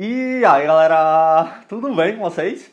E aí galera, tudo bem com vocês?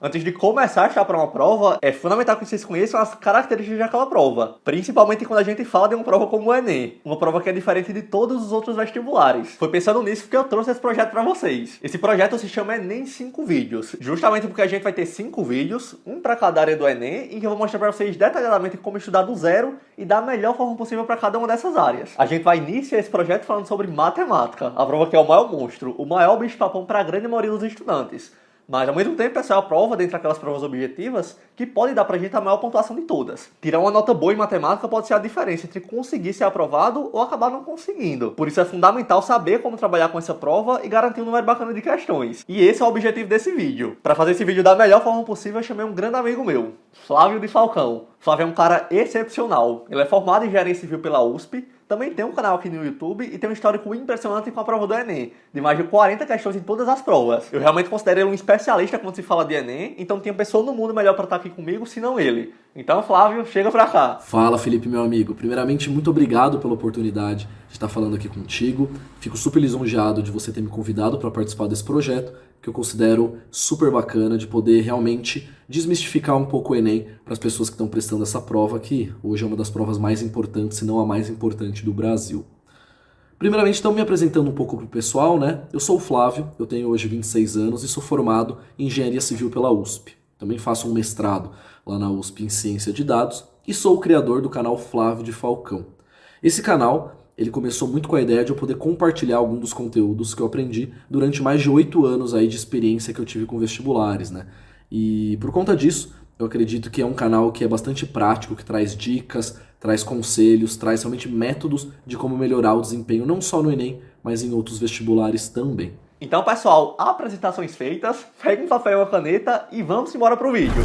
Antes de começar a estudar para uma prova, é fundamental que vocês conheçam as características daquela prova. Principalmente quando a gente fala de uma prova como o Enem. Uma prova que é diferente de todos os outros vestibulares. Foi pensando nisso que eu trouxe esse projeto para vocês. Esse projeto se chama Enem 5 vídeos. Justamente porque a gente vai ter 5 vídeos, um para cada área do Enem, em que eu vou mostrar para vocês detalhadamente como estudar do zero e da melhor forma possível para cada uma dessas áreas. A gente vai iniciar esse projeto falando sobre matemática. A prova que é o maior monstro, o maior bicho-papão para a grande maioria dos estudantes. Mas, ao mesmo tempo, essa é a prova, dentre aquelas provas objetivas, que pode dar pra gente a maior pontuação de todas. Tirar uma nota boa em matemática pode ser a diferença entre conseguir ser aprovado ou acabar não conseguindo. Por isso é fundamental saber como trabalhar com essa prova e garantir um número bacana de questões. E esse é o objetivo desse vídeo. Para fazer esse vídeo da melhor forma possível, eu chamei um grande amigo meu, Flávio de Falcão. Flávio é um cara excepcional. Ele é formado em Engenharia Civil pela USP, também tem um canal aqui no YouTube e tem um histórico impressionante com a prova do Enem, de mais de 40 questões em todas as provas. Eu realmente considero ele um especialista quando se fala de Enem, então não tem pessoa no mundo melhor para estar aqui comigo, senão ele. Então, Flávio, chega pra cá. Fala, Felipe, meu amigo. Primeiramente, muito obrigado pela oportunidade de estar falando aqui contigo. Fico super lisonjeado de você ter me convidado para participar desse projeto, que eu considero super bacana, de poder realmente desmistificar um pouco o Enem para as pessoas que estão prestando essa prova, que hoje é uma das provas mais importantes, se não a mais importante do Brasil. Primeiramente, então, me apresentando um pouco para o pessoal, né? Eu sou o Flávio, eu tenho hoje 26 anos e sou formado em Engenharia Civil pela USP. Também faço um mestrado lá na USP em Ciência de Dados e sou o criador do canal Flávio de Falcão. Esse canal, ele começou muito com a ideia de eu poder compartilhar algum dos conteúdos que eu aprendi durante mais de 8 anos aí de experiência que eu tive com vestibulares, né? E por conta disso, eu acredito que é um canal que é bastante prático, que traz dicas, traz conselhos, traz realmente métodos de como melhorar o desempenho, não só no Enem, mas em outros vestibulares também. Então, pessoal, apresentações feitas, pegue um papel e uma caneta e vamos embora pro vídeo.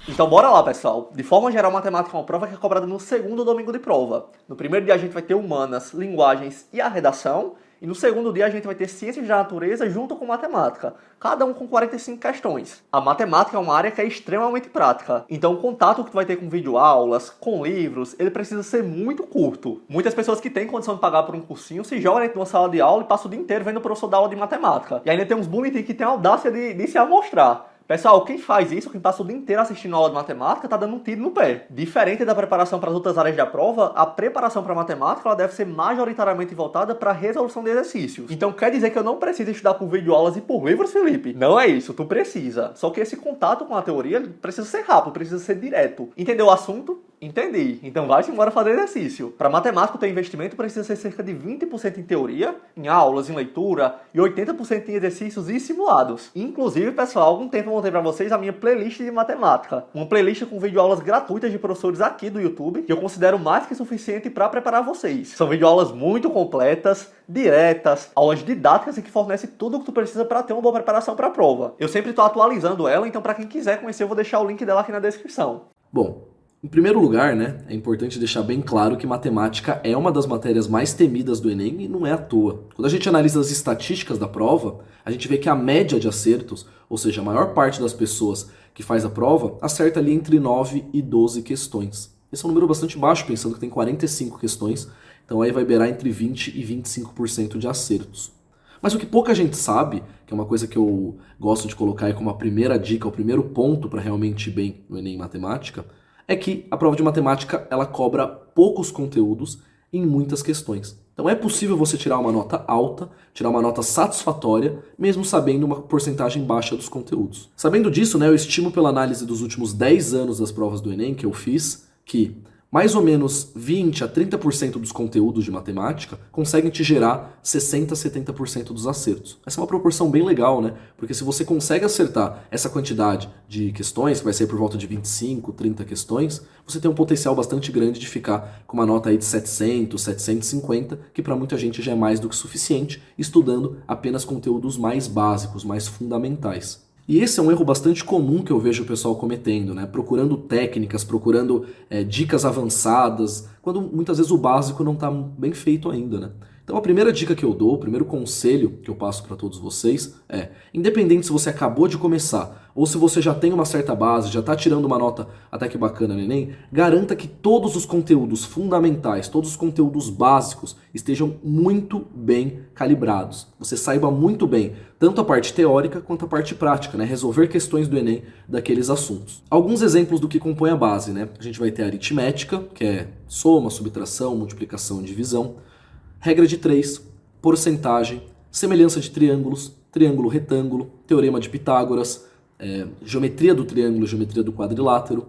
Então bora lá, pessoal. De forma geral, matemática é uma prova que é cobrada no segundo domingo de prova. No primeiro dia a gente vai ter humanas, linguagens e a redação. E no segundo dia a gente vai ter ciências da natureza junto com matemática, cada um com 45 questões. A matemática é uma área que é extremamente prática, então o contato que tu vai ter com videoaulas, com livros, ele precisa ser muito curto. Muitas pessoas que têm condição de pagar por um cursinho se jogam dentro de uma sala de aula e passam o dia inteiro vendo o professor dar aula de matemática. E ainda tem uns bonitinhos que tem a audácia de se amostrar. Pessoal, quem faz isso, quem passa o dia inteiro assistindo aula de matemática, tá dando um tiro no pé. Diferente da preparação para as outras áreas da prova, a preparação para matemática ela deve ser majoritariamente voltada para a resolução de exercícios. Então quer dizer que eu não preciso estudar por videoaulas e por livros, Felipe? Não é isso, tu precisa. Só que esse contato com a teoria precisa ser rápido, precisa ser direto. Entendeu o assunto? Entendi. Então vai-se embora fazer exercício. Para matemática, o teu investimento precisa ser cerca de 20% em teoria, em aulas, em leitura, e 80% em exercícios e simulados. Inclusive, pessoal, há algum tempo eu montei para vocês a minha playlist de matemática. Uma playlist com videoaulas gratuitas de professores aqui do YouTube, que eu considero mais que suficiente para preparar vocês. São videoaulas muito completas, diretas, aulas didáticas e que fornecem tudo o que tu precisa para ter uma boa preparação para a prova. Eu sempre estou atualizando ela, então para quem quiser conhecer, eu vou deixar o link dela aqui na descrição. Bom, em primeiro lugar, né, é importante deixar bem claro que matemática é uma das matérias mais temidas do Enem e não é à toa. Quando a gente analisa as estatísticas da prova, a gente vê que a média de acertos, ou seja, a maior parte das pessoas que faz a prova, acerta ali entre 9 e 12 questões. Esse é um número bastante baixo, pensando que tem 45 questões, então aí vai beirar entre 20 e 25% de acertos. Mas o que pouca gente sabe, que é uma coisa que eu gosto de colocar aí como a primeira dica, o primeiro ponto para realmente ir bem no Enem em matemática, é que a prova de matemática ela cobra poucos conteúdos em muitas questões. Então é possível você tirar uma nota alta, tirar uma nota satisfatória, mesmo sabendo uma porcentagem baixa dos conteúdos. Sabendo disso, né, eu estimo pela análise dos últimos 10 anos das provas do Enem que eu fiz, que mais ou menos 20 a 30% dos conteúdos de matemática conseguem te gerar 60 a 70% dos acertos. Essa é uma proporção bem legal, né? Porque se você consegue acertar essa quantidade de questões, que vai ser por volta de 25, 30 questões, você tem um potencial bastante grande de ficar com uma nota aí de 700, 750, que para muita gente já é mais do que suficiente, estudando apenas conteúdos mais básicos, mais fundamentais. E esse é um erro bastante comum que eu vejo o pessoal cometendo, né? Procurando técnicas, procurando dicas avançadas, quando muitas vezes o básico não está bem feito ainda, né? Então a primeira dica que eu dou, o primeiro conselho que eu passo para todos vocês é, independente se você acabou de começar ou se você já tem uma certa base, já está tirando uma nota até que bacana no Enem, garanta que todos os conteúdos fundamentais, todos os conteúdos básicos estejam muito bem calibrados. Você saiba muito bem tanto a parte teórica quanto a parte prática, né? Resolver questões do Enem daqueles assuntos. Alguns exemplos do que compõe a base, né? A gente vai ter a aritmética, que é soma, subtração, multiplicação e divisão, regra de 3, porcentagem, semelhança de triângulos, triângulo retângulo, teorema de Pitágoras, geometria do triângulo, geometria do quadrilátero,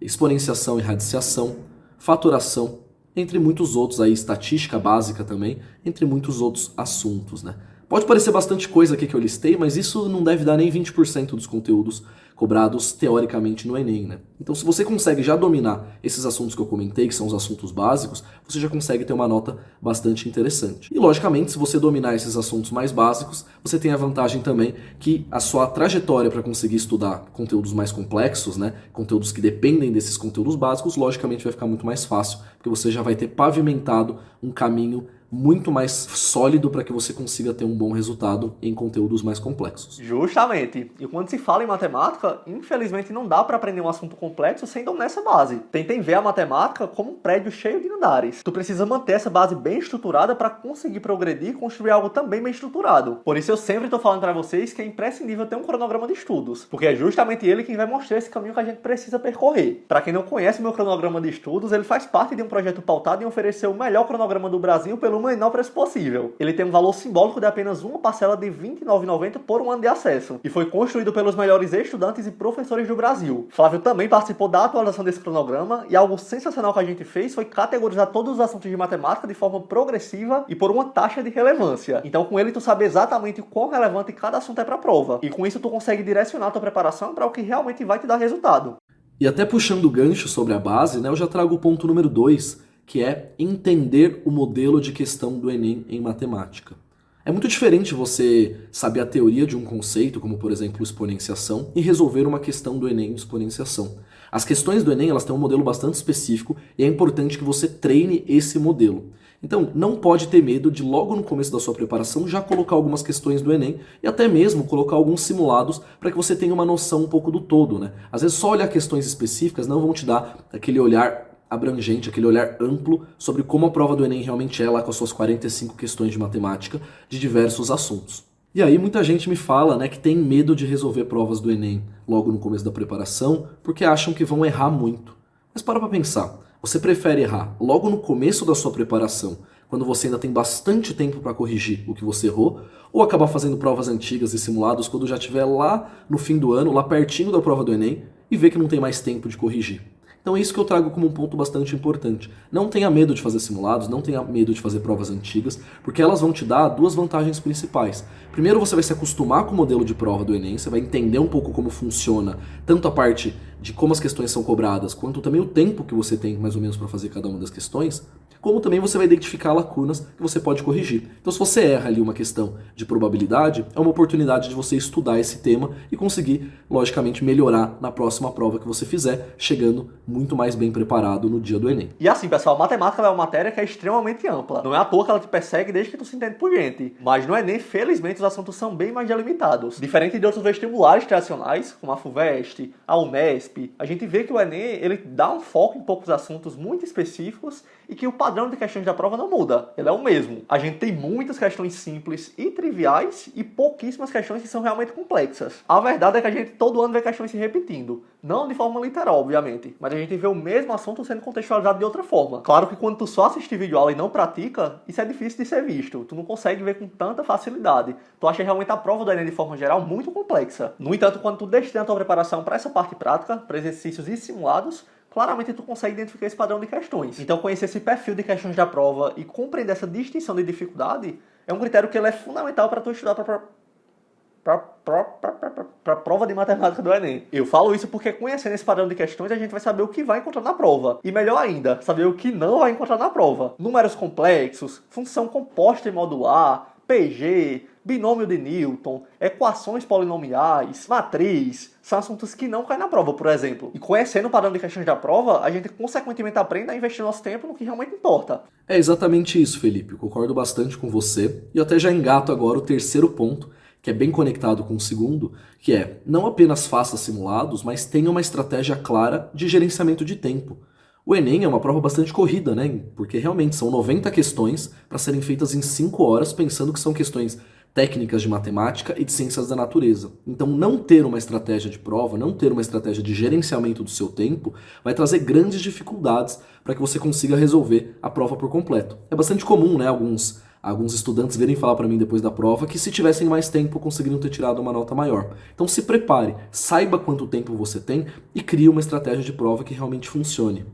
exponenciação e radiciação, fatoração, entre muitos outros, aí estatística básica também, entre muitos outros assuntos, né? Pode parecer bastante coisa aqui que eu listei, mas isso não deve dar nem 20% dos conteúdos cobrados teoricamente no Enem, né? Então, se você consegue já dominar esses assuntos que eu comentei, que são os assuntos básicos, você já consegue ter uma nota bastante interessante. E, logicamente, se você dominar esses assuntos mais básicos, você tem a vantagem também que a sua trajetória para conseguir estudar conteúdos mais complexos, né? Conteúdos que dependem desses conteúdos básicos, logicamente vai ficar muito mais fácil, porque você já vai ter pavimentado um caminho muito mais sólido para que você consiga ter um bom resultado em conteúdos mais complexos. Justamente. E quando se fala em matemática, infelizmente não dá para aprender um assunto complexo sem dominar essa base. Tentem ver a matemática como um prédio cheio de andares. Tu precisa manter essa base bem estruturada para conseguir progredir e construir algo também bem estruturado. Por isso eu sempre estou falando para vocês que é imprescindível ter um cronograma de estudos, porque é justamente ele quem vai mostrar esse caminho que a gente precisa percorrer. Para quem não conhece o meu cronograma de estudos, ele faz parte de um projeto pautado em oferecer o melhor cronograma do Brasil pelo menor preço possível. Ele tem um valor simbólico de apenas uma parcela de R$ 29,90 por um ano de acesso, e foi construído pelos melhores estudantes e professores do Brasil. Flávio também participou da atualização desse cronograma, e algo sensacional que a gente fez foi categorizar todos os assuntos de matemática de forma progressiva e por uma taxa de relevância. Então com ele tu sabe exatamente o quão relevante cada assunto é para a prova, e com isso tu consegue direcionar a tua preparação para o que realmente vai te dar resultado. E até puxando o gancho sobre a base, né, eu já trago o ponto número 2, que é entender o modelo de questão do Enem em matemática. É muito diferente você saber a teoria de um conceito, como por exemplo exponenciação, e resolver uma questão do Enem de exponenciação. As questões do Enem elas têm um modelo bastante específico e é importante que você treine esse modelo. Então, não pode ter medo de logo no começo da sua preparação já colocar algumas questões do Enem e até mesmo colocar alguns simulados para que você tenha uma noção um pouco do todo, né? Às vezes só olhar questões específicas não vão te dar aquele olhar abrangente, aquele olhar amplo sobre como a prova do Enem realmente é lá com as suas 45 questões de matemática de diversos assuntos. E aí muita gente me fala, né, que tem medo de resolver provas do Enem logo no começo da preparação porque acham que vão errar muito. Mas para pensar, você prefere errar logo no começo da sua preparação, quando você ainda tem bastante tempo para corrigir o que você errou, ou acabar fazendo provas antigas e simulados quando já estiver lá no fim do ano, lá pertinho da prova do Enem, e ver que não tem mais tempo de corrigir? Então é isso que eu trago como um ponto bastante importante. Não tenha medo de fazer simulados, não tenha medo de fazer provas antigas, porque elas vão te dar duas vantagens principais. Primeiro, você vai se acostumar com o modelo de prova do Enem, você vai entender um pouco como funciona, tanto a parte de como as questões são cobradas, quanto também o tempo que você tem mais ou menos para fazer cada uma das questões, como também você vai identificar lacunas que você pode corrigir. Então se você erra ali uma questão de probabilidade, é uma oportunidade de você estudar esse tema e conseguir, logicamente, melhorar na próxima prova que você fizer, chegando muito mais bem preparado no dia do Enem. E assim, pessoal, matemática é uma matéria que é extremamente ampla. Não é à toa que ela te persegue desde que tu se entende por gente. Mas no Enem, felizmente, os assuntos são bem mais delimitados. Diferente de outros vestibulares tradicionais, como a FUVEST, a Unesp, a gente vê que o Enem, ele dá um foco em poucos assuntos muito específicos e que o padrão de questões da prova não muda. Ele é o mesmo. A gente tem muitas questões simples e triviais e pouquíssimas questões que são realmente complexas. A verdade é que a gente todo ano vê questões se repetindo. Não de forma literal, obviamente, mas a gente vê o mesmo assunto sendo contextualizado de outra forma. Claro que quando tu só assiste videoaula e não pratica, isso é difícil de ser visto. Tu não consegue ver com tanta facilidade. Tu acha realmente a prova do Enem de forma geral muito complexa. No entanto, quando tu destina a tua preparação para essa parte prática, para exercícios e simulados, claramente tu consegue identificar esse padrão de questões. Então conhecer esse perfil de questões da prova e compreender essa distinção de dificuldade é um critério que ele é fundamental para tu estudar para a prova de matemática do Enem. Eu falo isso porque conhecendo esse padrão de questões a gente vai saber o que vai encontrar na prova. E melhor ainda, saber o que não vai encontrar na prova. Números complexos, função composta e modular, PG, binômio de Newton, equações polinomiais, matriz, são assuntos que não caem na prova, por exemplo. E conhecendo o padrão de questões da prova, a gente consequentemente aprende a investir nosso tempo no que realmente importa. É exatamente isso, Felipe. Eu concordo bastante com você. E eu até já engato agora o terceiro ponto, que é bem conectado com o segundo, que é não apenas faça simulados, mas tenha uma estratégia clara de gerenciamento de tempo. O Enem é uma prova bastante corrida, né? Porque realmente são 90 questões para serem feitas em 5 horas, pensando que são questões técnicas de matemática e de ciências da natureza. Então, não ter uma estratégia de prova, não ter uma estratégia de gerenciamento do seu tempo, vai trazer grandes dificuldades para que você consiga resolver a prova por completo. É bastante comum, né? Alguns estudantes virem falar para mim depois da prova que se tivessem mais tempo conseguiriam ter tirado uma nota maior. Então se prepare, saiba quanto tempo você tem e crie uma estratégia de prova que realmente funcione.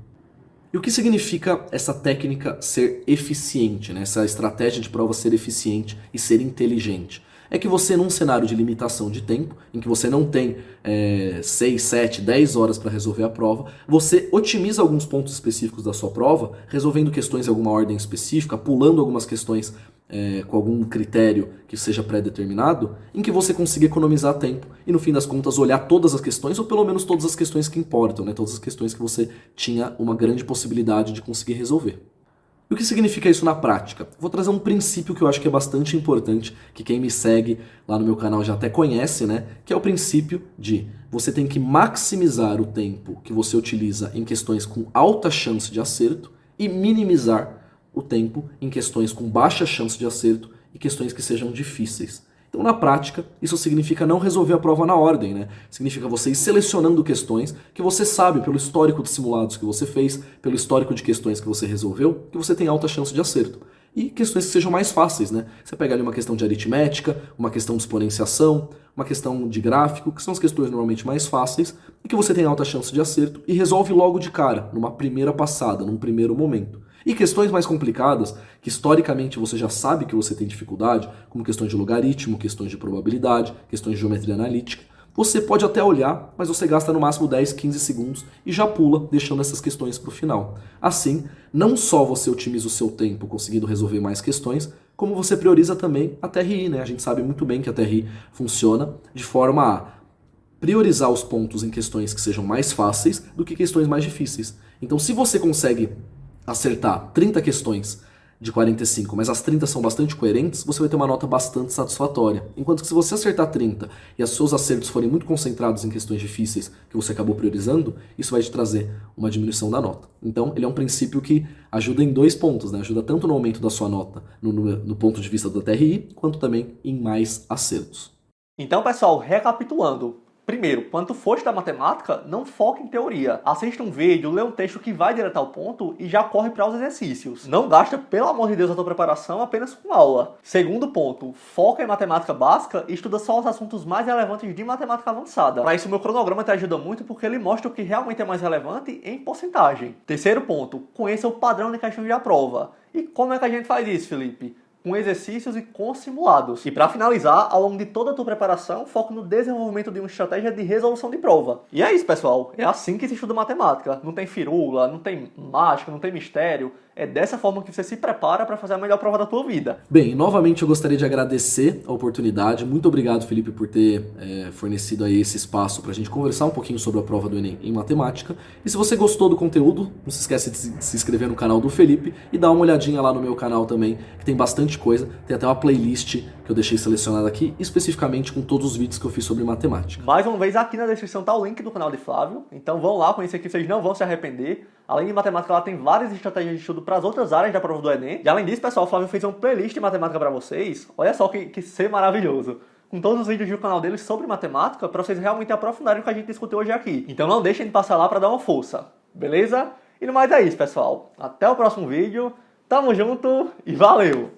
E o que significa essa técnica ser eficiente, né? Essa estratégia de prova ser eficiente e ser inteligente? É que você, num cenário de limitação de tempo, em que você não tem 6, 7, 10 horas para resolver a prova, você otimiza alguns pontos específicos da sua prova, resolvendo questões em alguma ordem específica, pulando algumas questões com algum critério que seja pré-determinado, em que você consiga economizar tempo e, no fim das contas, olhar todas as questões, ou pelo menos todas as questões que importam, né? Todas as questões que você tinha uma grande possibilidade de conseguir resolver. E o que significa isso na prática? Vou trazer um princípio que eu acho que é bastante importante, que quem me segue lá no meu canal já até conhece, né? Que é o princípio de você tem que maximizar o tempo que você utiliza em questões com alta chance de acerto e minimizar o tempo em questões com baixa chance de acerto e questões que sejam difíceis. Então, na prática, isso significa não resolver a prova na ordem, né? Significa você ir selecionando questões que você sabe, pelo histórico de simulados que você fez, pelo histórico de questões que você resolveu, que você tem alta chance de acerto. E questões que sejam mais fáceis, né? Você pega ali uma questão de aritmética, uma questão de exponenciação, uma questão de gráfico, que são as questões normalmente mais fáceis e que você tem alta chance de acerto e resolve logo de cara, numa primeira passada, num primeiro momento. E questões mais complicadas, que historicamente você já sabe que você tem dificuldade, como questões de logaritmo, questões de probabilidade, questões de geometria analítica, você pode até olhar, mas você gasta no máximo 10, 15 segundos e já pula, deixando essas questões para o final. Assim, não só você otimiza o seu tempo conseguindo resolver mais questões, como você prioriza também a TRI, né? A gente sabe muito bem que a TRI funciona de forma a priorizar os pontos em questões que sejam mais fáceis do que questões mais difíceis. Então, se você consegue acertar 30 questões de 45, mas as 30 são bastante coerentes, você vai ter uma nota bastante satisfatória. Enquanto que se você acertar 30 e os seus acertos forem muito concentrados em questões difíceis que você acabou priorizando, isso vai te trazer uma diminuição da nota. Então, ele é um princípio que ajuda em 2 pontos, né? Ajuda tanto no aumento da sua nota no ponto de vista da TRI, quanto também em mais acertos. Então, pessoal, recapitulando. Primeiro, quando tu for estudar matemática, não foca em teoria. Assista um vídeo, lê um texto que vai direto ao ponto e já corre para os exercícios. Não gasta, pelo amor de Deus, a tua preparação apenas com aula. Segundo ponto, foca em matemática básica e estuda só os assuntos mais relevantes de matemática avançada. Para isso, o meu cronograma te ajuda muito porque ele mostra o que realmente é mais relevante em porcentagem. Terceiro ponto, conheça o padrão de questões da prova. E como é que a gente faz isso, Felipe? Com exercícios e com simulados. E para finalizar, ao longo de toda a tua preparação, foco no desenvolvimento de uma estratégia de resolução de prova. E é isso, pessoal. É assim que se estuda matemática. Não tem firula, não tem mágica, não tem mistério. É dessa forma que você se prepara para fazer a melhor prova da tua vida. Bem, novamente eu gostaria de agradecer a oportunidade. Muito obrigado, Felipe, por ter fornecido aí esse espaço para a gente conversar um pouquinho sobre a prova do Enem em matemática. E se você gostou do conteúdo, não se esquece de se inscrever no canal do Felipe e dar uma olhadinha lá no meu canal também, que tem bastante coisa. Tem até uma playlist que eu deixei selecionada aqui, especificamente com todos os vídeos que eu fiz sobre matemática. Mais uma vez, aqui na descrição tá o link do canal de Flávio. Então vão lá conhecer que vocês não vão se arrepender. Além de matemática, ela tem várias estratégias de estudo para as outras áreas da prova do Enem. E além disso, pessoal, o Flávio fez uma playlist de matemática para vocês. Olha só que ser maravilhoso. Com todos os vídeos do canal dele sobre matemática, para vocês realmente aprofundarem o que a gente discutiu hoje aqui. Então não deixem de passar lá para dar uma força. Beleza? E no mais é isso, pessoal. Até o próximo vídeo. Tamo junto e valeu!